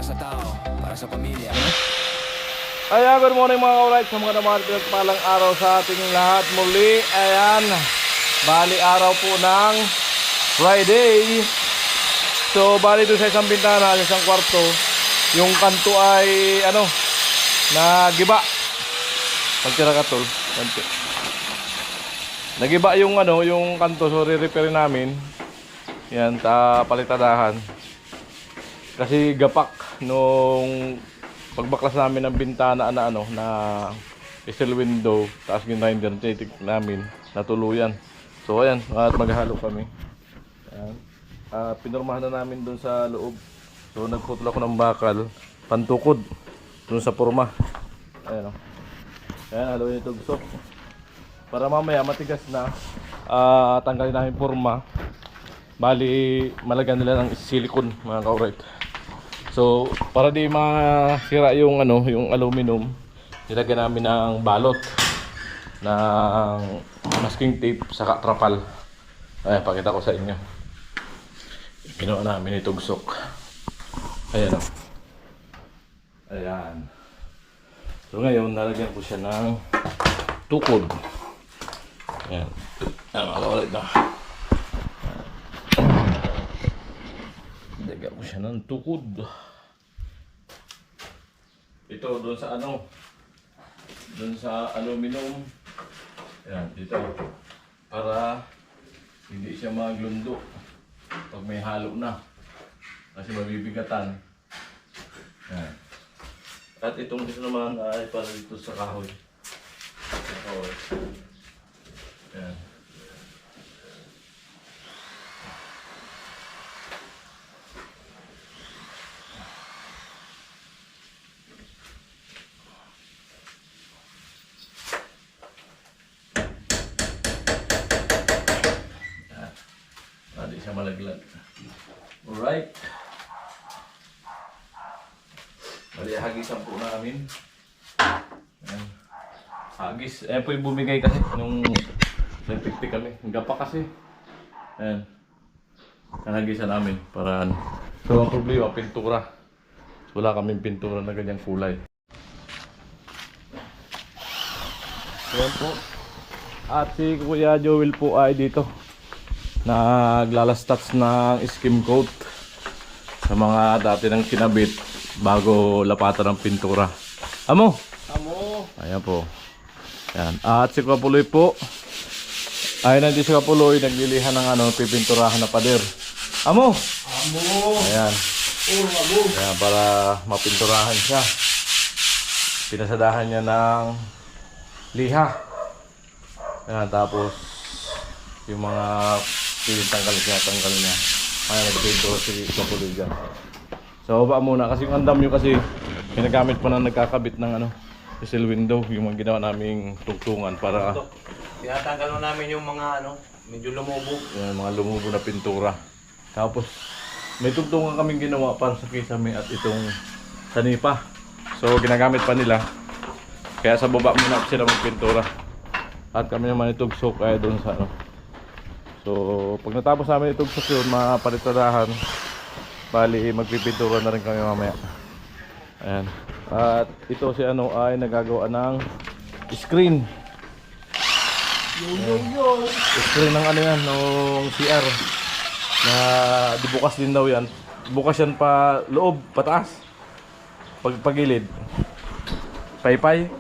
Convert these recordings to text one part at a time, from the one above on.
sa tao, para sa pamilya. Ayan, good morning mga ka-right. Sa mga naman pinagpalang araw sa ating lahat muli. Ayan, bali araw po ng Friday. So bali doon sa isang bintana, sa isang kwarto, yung kanto ay ano, nagiba. Pagtira ka tol, kanto. Nagiba yung ano, yung kanto, so re-repair namin. Yan, palitadahan. Kasi gapak nung pagbaklas namin ng bintana na ano, na steel window, taas grinder namin, natuluyan. So ayan, at maghalo kami. Ayan. Pinurmahan na namin doon sa loob. So nagputol ako ng bakal, pantukod doon sa purma. Ayan o. Ayan, haluin ito gusto. Para mamaya matigas na, tanggalin namin purma. Bali, malagyan nila ng silicone mga ka-right. So, para di masira yung ano, yung aluminum, nilagyan namin ng balot ng masking tape saka trapal. Ayan, pakita ko sa inyo. Ginawa namin itugsok. Ayan o. Ayan. So ngayon, nalagyan ko siya ng tukod. Ayan. Ayan, makakaulit na. Lagyan ko siya ng tukod. Ito doon sa ano, doon sa aluminum. Ayan, dito. Para hindi siya maglundo pag may halo na. Kasi mabibigatan. Ayan. At itong isa naman ay para dito sa kahoy. Kahoy. Ayan. Hindi siya malaglag. Alright. Bali, hagisan po namin. Ayan. Hagis. Ayan po yung bumigay kasi nung nagpikpik kami. Ang gapa kasi. Ayan. Hagisan namin para ano. So ang problema, pintura. Wala kaming pintura na ganyang kulay. Ayan po. At si Kuya Joel po ay dito. Naglalastats ng skim coat sa mga dati ng kinabit bago lapatan ng pintura. Amo! Amo! Ayan po. Ayan. At si Kapuloy po ay nandito si Kapuloy naglilihan ng ano, pipinturahan na pader. Amo! Amo! Ayan. Oh, amo! Ayan, para mapinturahan siya. Pinasadahan niya ng liha. Ayan, tapos yung mga tanggal niya. Ay, nagpinto si Kapuloy dyan. So, baba muna. Kasi yung andam nyo kasi ginagamit pa na nagkakabit ng ano, steel window. Yung mga ginawa naming tugtungan para Tinatanggal mo namin yung mga ano, medyo lumubo. yung mga lumubo na pintura. Tapos, may tugtungan kaming ginawa para sa kisame at itong sanipa. So, ginagamit pa nila. Kaya sa baba muna sila magpintura. At kami naman itugsok ay doon sa ano. So, pag natapos namin itugsok yun, mga palitadahan, bali magpipintura na rin kami mamaya. Ayan. At ito si ano ay nagagawa ng screen. Screen ng ano yan, ng CR. Na di bukas din daw yan. Bukas yan pa loob, pataas. Pagilid. Paypay.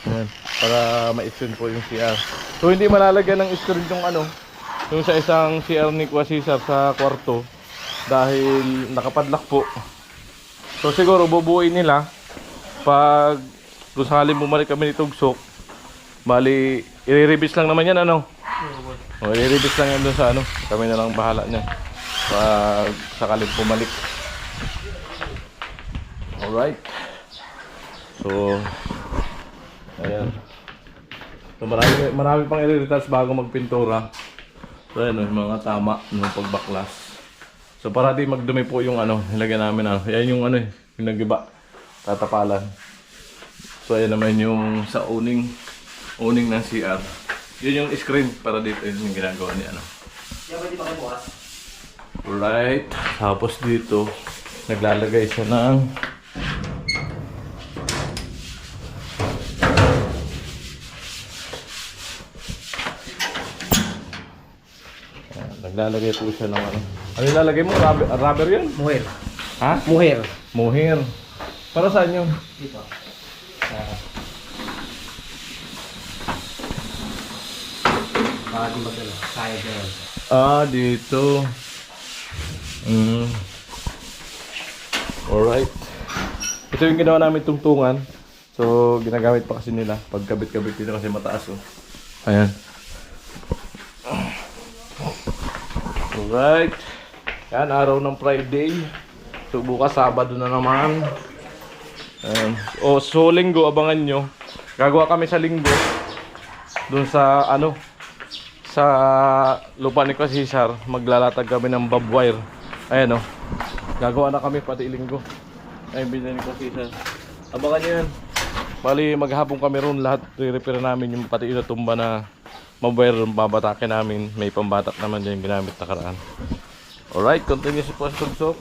Ayan. Para ma-screen po yung CR. So hindi malalagyan ng screen yung ano, yung sa isang CR ni Kuya Cesar sa kwarto dahil nakapadlock po. So siguro bubuuin nila pag kung sakaling bumalik kami ni Tugsok. Bali, i-revis lang naman yan ano. O i-revis lang yan doon sa ano. Kami na lang bahala niyan pag sakaling bumalik. Alright. So ayan. So marami pang i-retouch bago magpintura. So ayan, yung mga tama ng pagbaklas. So para di magdumi po yung ano, nilagyan namin ano. Yan yung ano, yung nagiba. Tatapalan. So ayan naman yung sa uning ng CR. Yun yung screen para dito yung ginagawa ni ano. Yan ba di ba kayo bukas? Alright. Tapos dito Naglalagay siya ng naglalagay po siya ng ano. Ano ilalagay mo? Rubber yun? Muher. Ha? Muher. Muhir. Para saan yun? Dito. Baka di magano. Kaya gano'n. Ah, dito. Alright. Ito yung ginawa namin tungtungan. So, ginagamit pa kasi nila. Pagkabit-kabit dito kasi mataas oh. Ayan. Alright. Yan, araw ng Friday. So, bukas Sabado na naman. Ayan. So linggo, abangan nyo. Gagawa kami sa linggo. Doon sa, ano, sa lupa ni Cesar. Maglalatag kami ng barbed wire. Ayan, oh. Gagawa na kami pati linggo. Ay, binili ni Cesar. Abangan nyo yan. Bali, maghapon kami ron. Lahat, re-repair namin yung pati inatumba na mobile room, babatakin namin. May pambatak naman dyan yung ginamit na karaan. Alright, continue si Post Tugsok.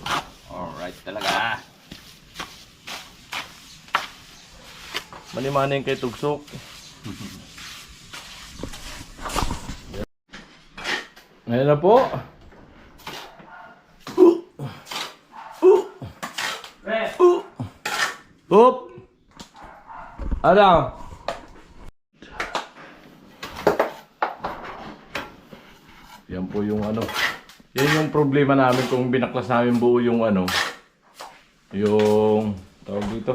Alright talaga. Mani-mani yung kay Tugsok. Ngayon na po. Oop! Ano? Yan po yung ano. Yan yung problema namin kung binaklas namin buo yung ano. Yung tawag dito.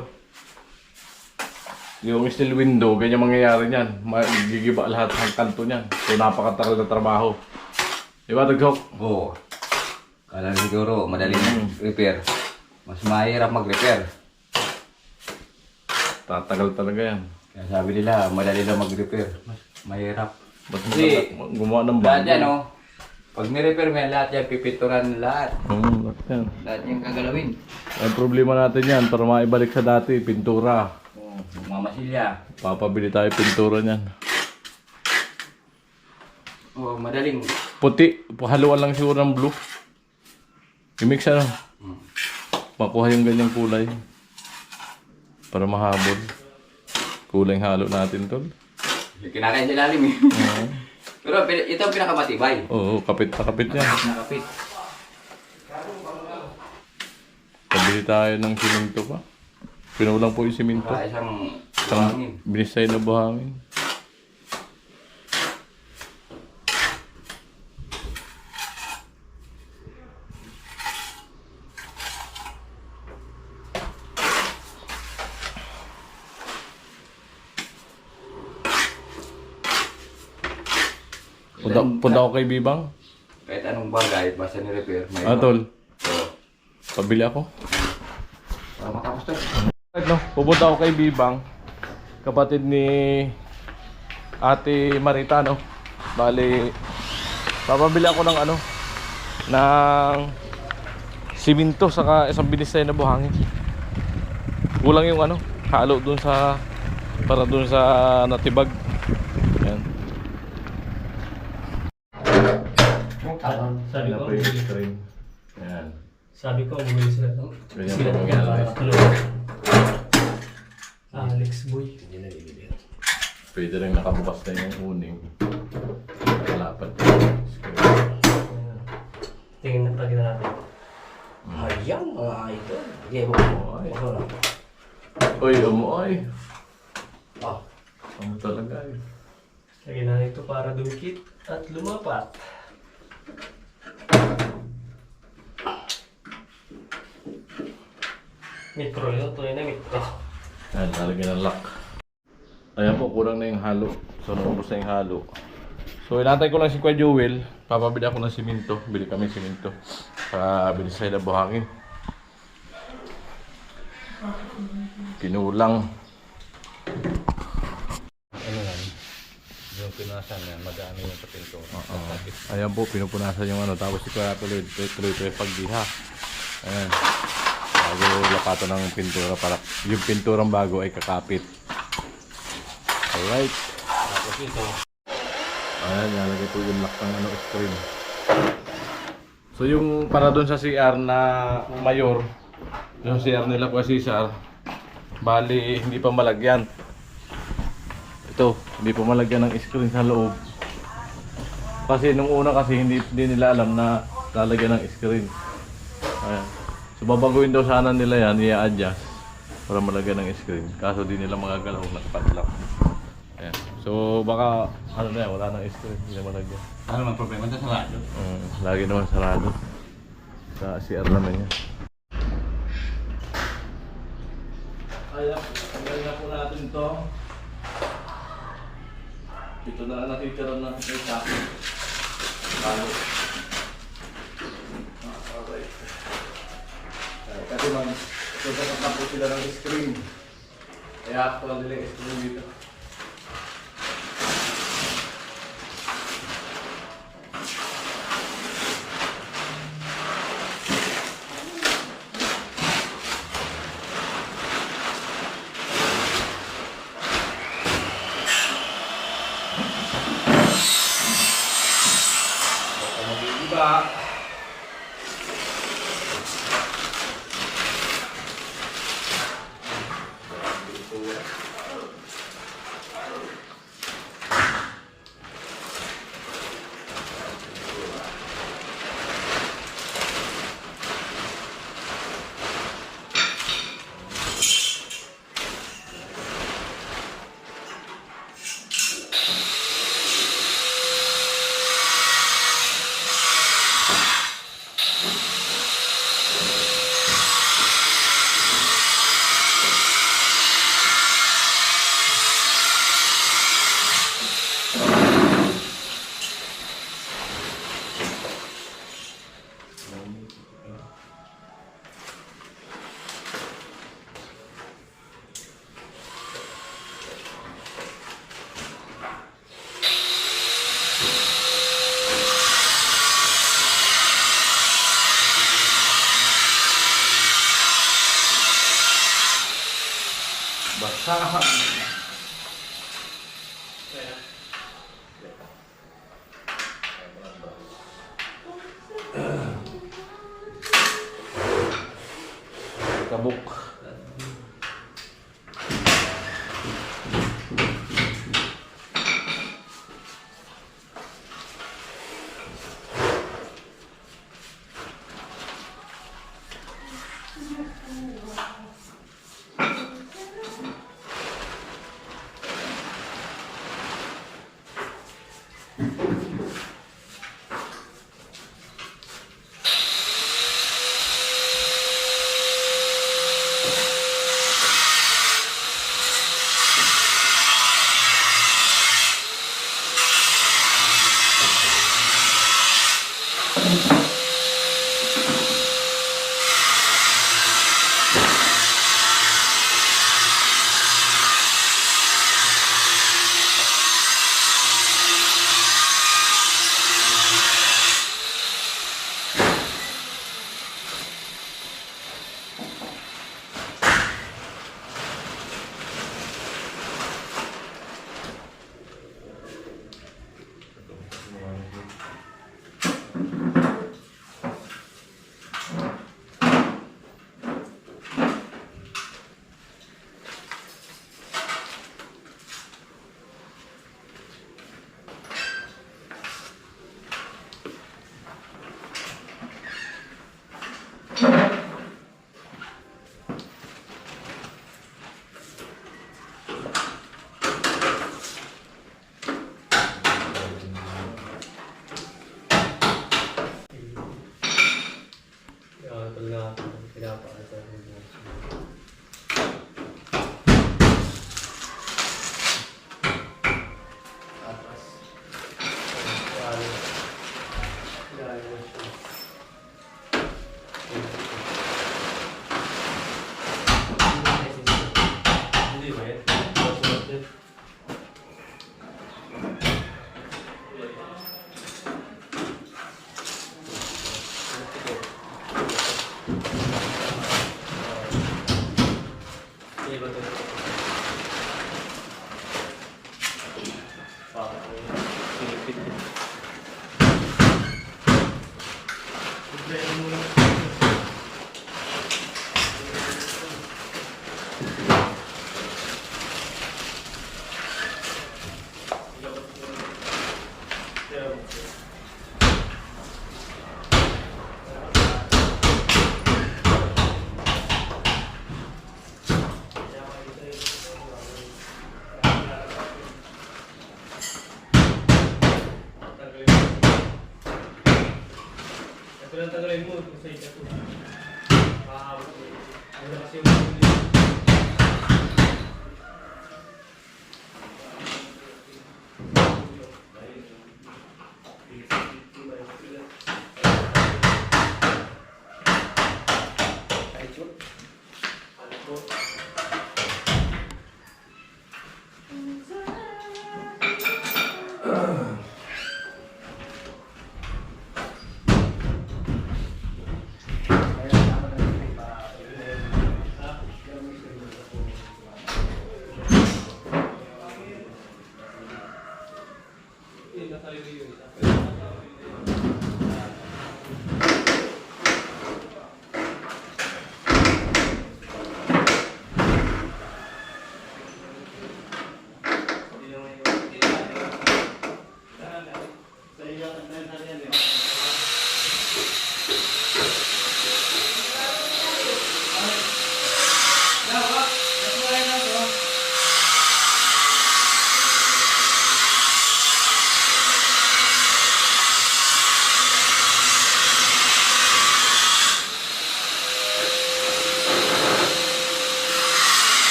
Yung steel window, ganyan mangyayari niyan. Magigiba lahat ng kanto niyan. So napakatagal na trabaho. Di ba, Tugsok? Oo. Kala siguro madaling repair. Mas mahirap mag-repair. Tatagal talaga yan. Kaya sabi nila, madali lang mag-repair. Mas mahirap. Ba't Kasi, gumawa ng lahat bago? yan, oh. Pag ni-repair mo yan, lahat yan, pipinturan lahat. Lahat yan. Lahat yung kagalawin. Ang problema natin yan, para maibalik sa dati, pintura. Oh, mamasilya. Papabili tayo pintura niyan. Oh, madaling. Puti, haluan lang siguro ng blue. I-mix ano? Makuha yung ganyang kulay. Para mahabol. Kulay halo natin tol. Kinakain sa ilalim eh. Pero ito ang pinakamatibay. Oo, kapit na kapit yan. Nakapit. Pabili tayo ng siminto pa. Pinulang po yung siminto. Para isang Isang buhangin. binisay na buhangin. Punta ako kay Bibang. Kahit anong bagay, basta ni-repair. May Tol. Oo. Pabili ako. Para matapos to. No, pupunta ako kay Bibang. Kapatid ni Ate Marita, no. Bali, papabili ako ng ano, ng siminto saka isang binisay na buhangin. Kulang yung ano, halo dun sa para dun sa natibag. Ayan. Sabi ko, Ayan. sabi ko, bumili sila ito. Ganyan Sila po ito. mangyayari. Alex Boy. Pwede rin nakabukas na yung uning. Kalapad. Tingin na tagin natin. Ayan, mga idol. Sige mo. Ay. Ako lang. Uy, umuoy. Oh. Ano talaga eh. Lagyan natin ito para dumikit at lumapat. Metro yun, tunay na metro. Ayan, lalagyan ng lock. Ayan po, kulang na yung halo. So, naubos na yung halo. So, inatay ko lang si Kuya Joel. Papabili ako ng siminto. Bili kami siminto. Bili sa ila buhangin. Pinulang. Ano yan? Yung pinunasan yan, madami yung sa pinto. Ayan po, pinupunasan yung ano. Tapos si Kuya tuloy-tuloy pagdiha. Ayan. Bago lapatan ng pintura para yung pinturang bago ay kakapit. Alright. Tapos ito, Ayan, nalagay po yung lock ng ano, screen. So yung para doon sa CR na mayor, Yung CR nila po si Cesar, bali hindi pa malagyan. Ito, hindi pa malagyan ng screen sa loob. Kasi nung una kasi hindi nila alam na lalagyan ng screen. Ayan. So babaguhin daw sana nila yan, i-adjust para malagyan ng screen. Kaso di nila magagalaw, nakapadlock. Ayan. So baka ano na yan, wala nang screen, hindi na malagyan. Ano naman problema sa radyo? Lagi naman sarado. Sa CR naman yan. Ayan, tanggalin na po natin ito. Ito na natitira na may sakin. Lalo. Alright. Kasi man, susunod na po sila ng screen. Kaya actual nila yung screen dito. Diba? Basta. Kabuk. Pinatanggalin mo sa ito. Ano kasi yung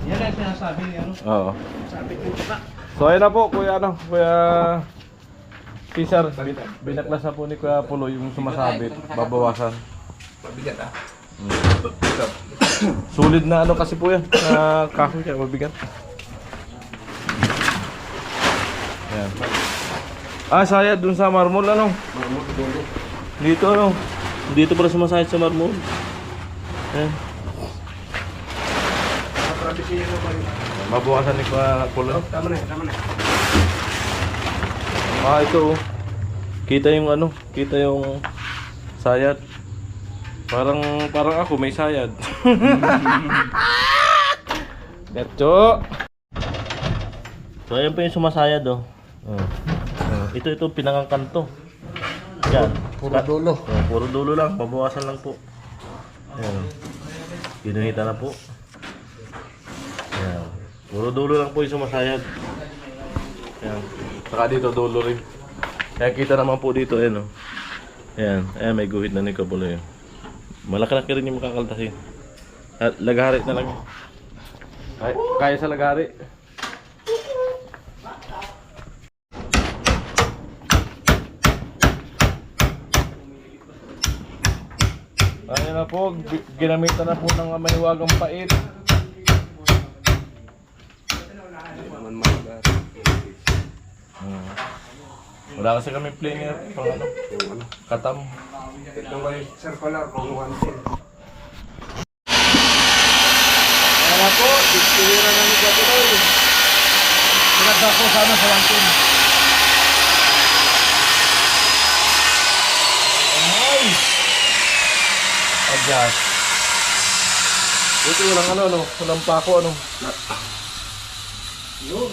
yan ang sinasabi niya, no? Oo. Sabi ko pa. So ayun na po, Kuya Cesar, binaklas na po ni Kuya Pulo yung sumasabit, babawasan. Mabigat ah. Sulit na ano kasi po yan, na kahoy kaya mabigat. Ayan. Sayad dun sa marmol ano? Dito ano? Dito pala sumasayad sa marmol. Ayan. Babawasan ni Kuya Pulo. Tama na. Ito oh. Kita yung ano, kita yung sayad. Parang ako may sayad. Netso. So ayan po yung sumasayad oh. Ito pinangangkanto. Yan. Puro dulo. Puro dulo lang, babawasan lang po. Ayan. Ginuhita na po. Ayan. Puro dulo lang po yung sumasayad. Ayan. Saka dito dulo rin. Kaya kita naman po dito, ayan o. Ayan, ayan may guhit na ni Kabulo yun. Malaki-laki rin yung makakaltasin. At lagari na lang. Kaya sa lagari. Ayan na po, ginamitan na po ng maniwagang pait. Wala kasi kami planer pang ano, katam. Ito ba yung circular kung 110? Kaya po, dispira na ni Katuloy. Pinagda ko sana sa langkin. Ay! Adjust. Ito walang ano, walang pako ano. Yun.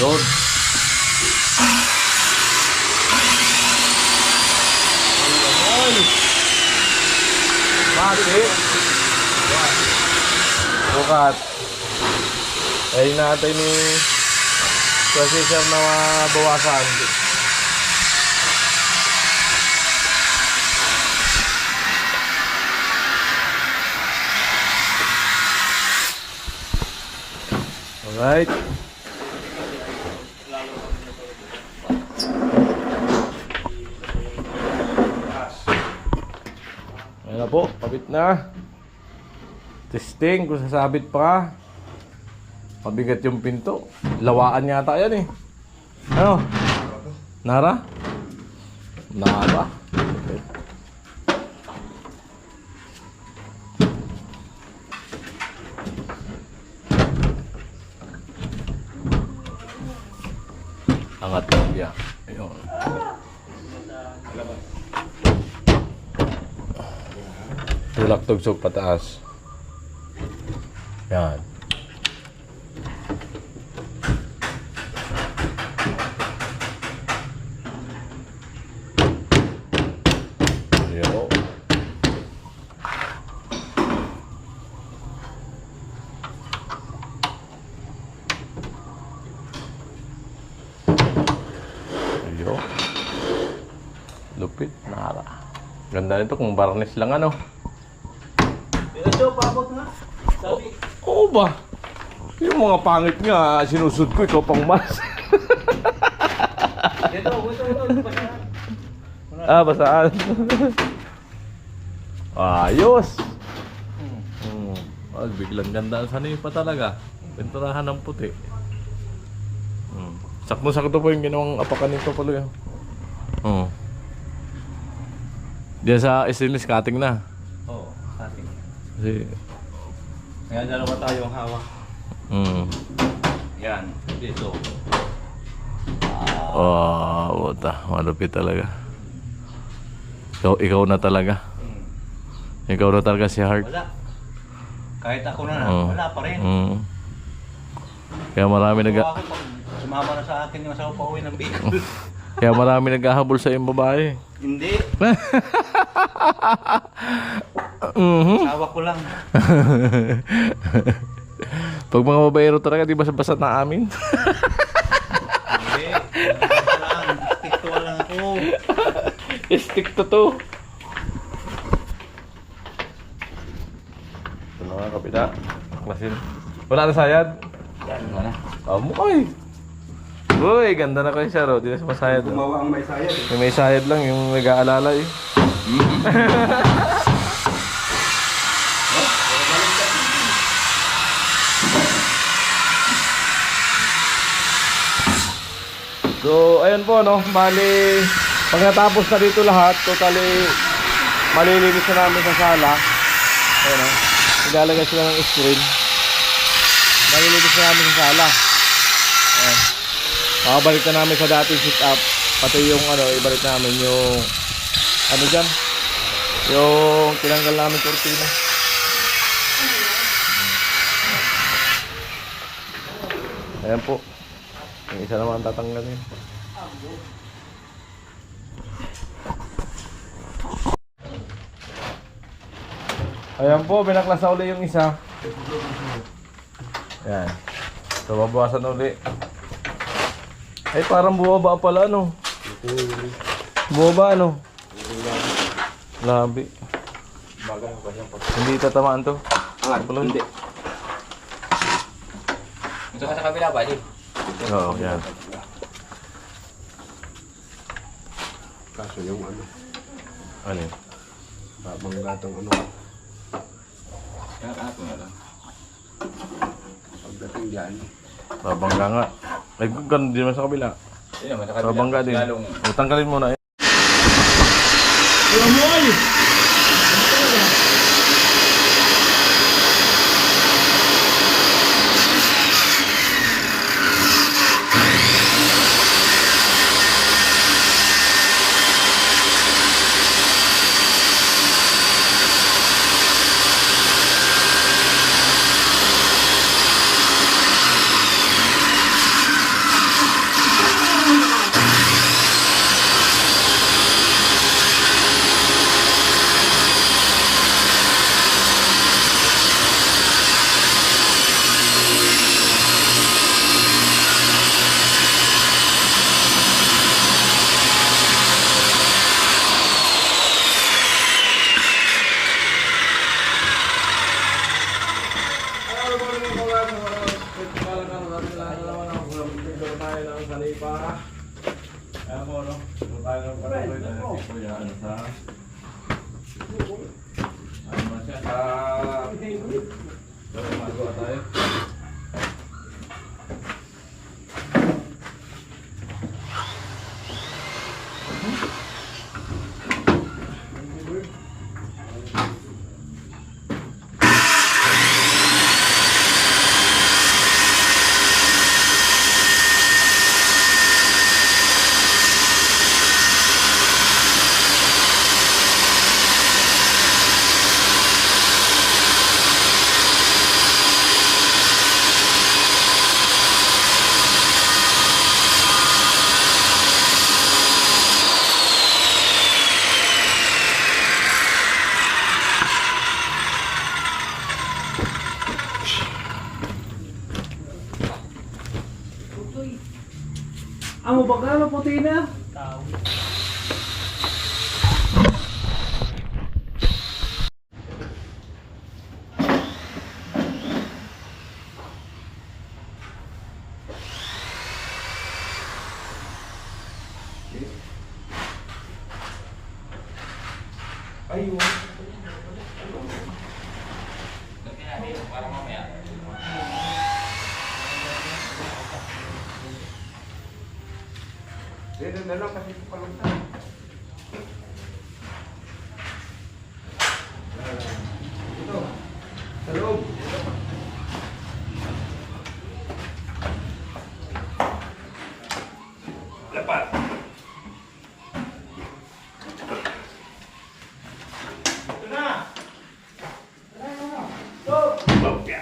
Yun. Ay! Mati. Bukat. Ayun natin ni Cesar na bawasan. Alright. Ayan na po, kabit na. Testing kung sasabit pa. Mabigat yung pinto. Lawaan yata yan eh. Ano? Nara? Nara? Okay. Angat ng biya. Ayun. Tulak tugsog pataas. Yan. Yo. Yo. Lupit. Nara. Ganda nito kung varnish lang ano. Ito, paabot nga. Sabi. Oo ba? Yung mga pangit nga, sinusud ko, ikaw pang mas. Ito. Ah, basaan. Ayos! Ah, biglang ganda. Sanay pa talaga. Pinturahan ng puti. Sakto-sakto po yung ginawang apakan nito pala yun. Diyan sa stainless cutting na. Oo, ating. Kasi, Kaya dalawa tayong hawak. Yan, dito. puta. Malupit talaga. Ikaw na talaga. Ikaw na talaga si Hart. Wala. Kahit ako na, wala pa rin. Kaya marami Ako pag sumama na sa akin yung asawa pa uwi ng Bicol. Kaya marami naghahabol sa iyong babae. Hindi. Asawa ko lang. Pag mga babaero talaga, di basa-basa na amin. Hindi. Basta lang. Tiktuwa lang ako. Stick to to. Ito na nga kapita. Klasin. Wala na sayad. Yan, wala. Mukay. Uy, ganda na kayo siya, Ro. Di na siya masayad. Gumawa ang may sayad eh. Yung may sayad lang, yung nag-aalala eh. So, ayun po, no. Bali, pag natapos na dito lahat, totally malilinis na namin sa sala. Ayun, no. Ilalagay sila ng screen. Malilinis na namin sa sala. Ayun. Makabalik na namin sa dating sit up. Pati yung ano, ibalik namin yung ano dyan. Yung tinanggal namin kortina. Ayan po. Yung isa naman tatanggalin. Ayan po, binaklas na uli yung isa. Ayan. So, babawasan uli. Ay, parang bumaba pala, ano? Bumaba, ano? Labi. Hindi tatamaan to. Hindi. Ito ka sa kabila ba, Jim? Oo, yan. Kaso yung ano, Ano yun? babang gatong ano, Kaya ka na lang. pagdating diyan. Babangga nga. Ay, ganun din naman sa kabila. Yun naman, sa kabila. Babangga din. Lalong O, tanggalin mo na. Amo baga puti na. Dito na lang kasi paluntan. Ito. Sa loob.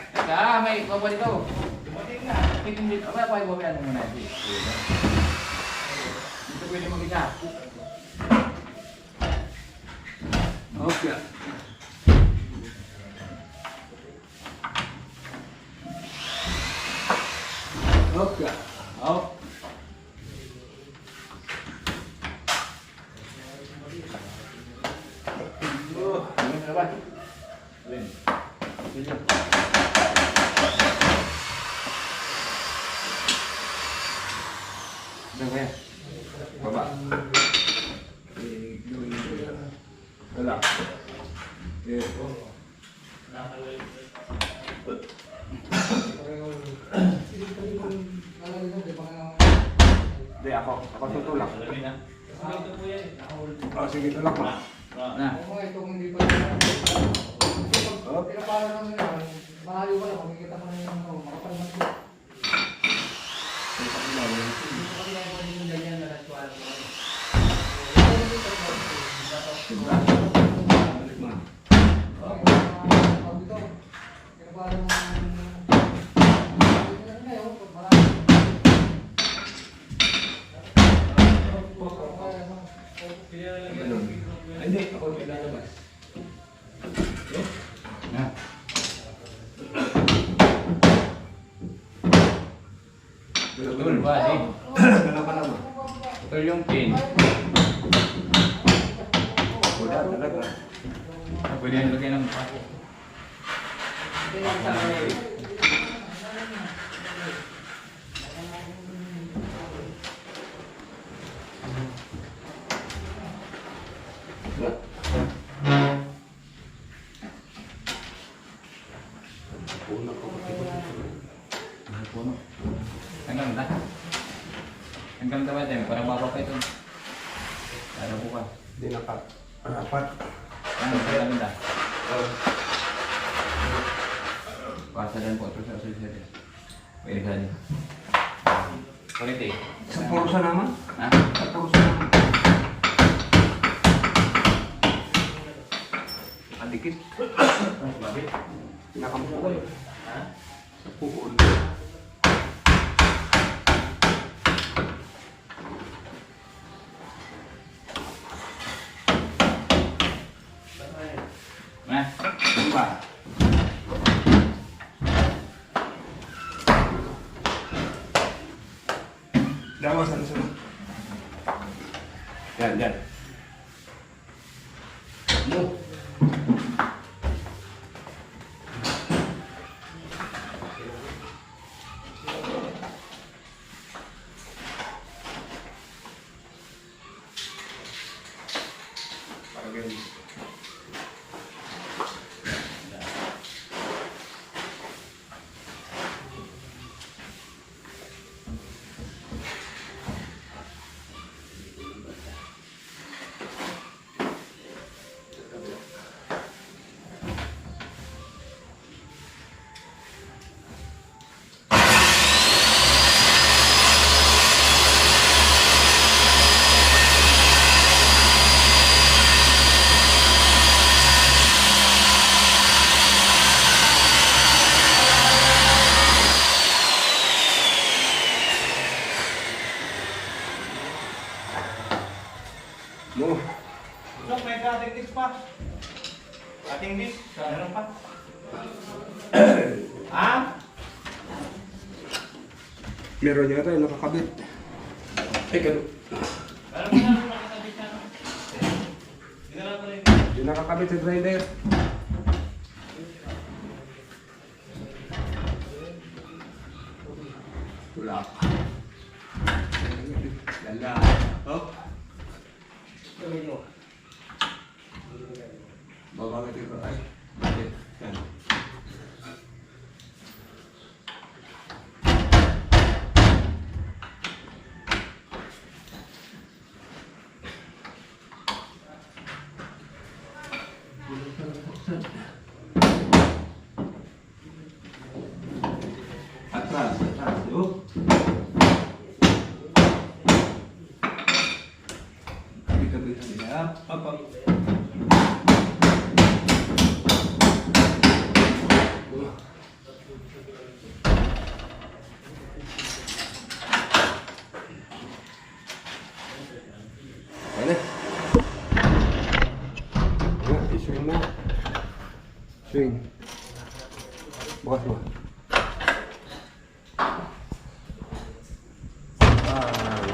Teka, may baba dito. Dumating na. Tingin dito. Abay, abay, abay, ano muna. Dito pwede mag-isa. Okay. Okay. Oh. Ini berapa? Udah ya? Bapak. Wala. Hindi, ako tutulak. Oh, sige, tulak mo. Nah. Hindi, ako lalabas. Nah. Betul, Pak. Kenapa nama? Betul yung pin. Udah, talaga. Pwede yan lagay ng pa. Puno. Hanggang na. Hanggang na ba tayo? Parang babaw ka ito. Para bukas. Hindi rapat. Ano, kaya na. Pasadan po ito sa asal-asal. Pwede ka niya. Kulit eh. Sa purusa naman? Ha? Sa purusa naman. Adikit. Bakit? Pinakamukul. Ha? Sa puhol. Nah, lupa. Dawa sana. Yan. Mu. Mo. Sok, may ating disc pa. Ating disc, meron pa. Ha? Meron yata yung nakakabit. Ay, ganun. Yung nakakabit sa grinder. Wala pa. Lala. Oh. Babangit ito. Ay. Bakit? Yan. Atras, atras. Oh. Kabit-kabit niya. Up, up. Ano? Ayan, i-swing mo. Swing. Bukas mo.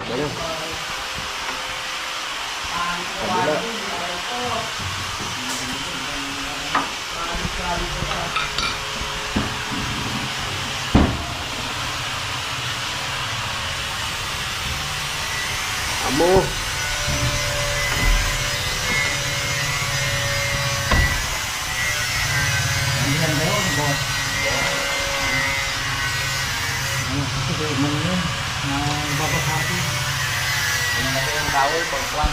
Ganyan. Kabila. Amo. Yung towel, pag kuwan,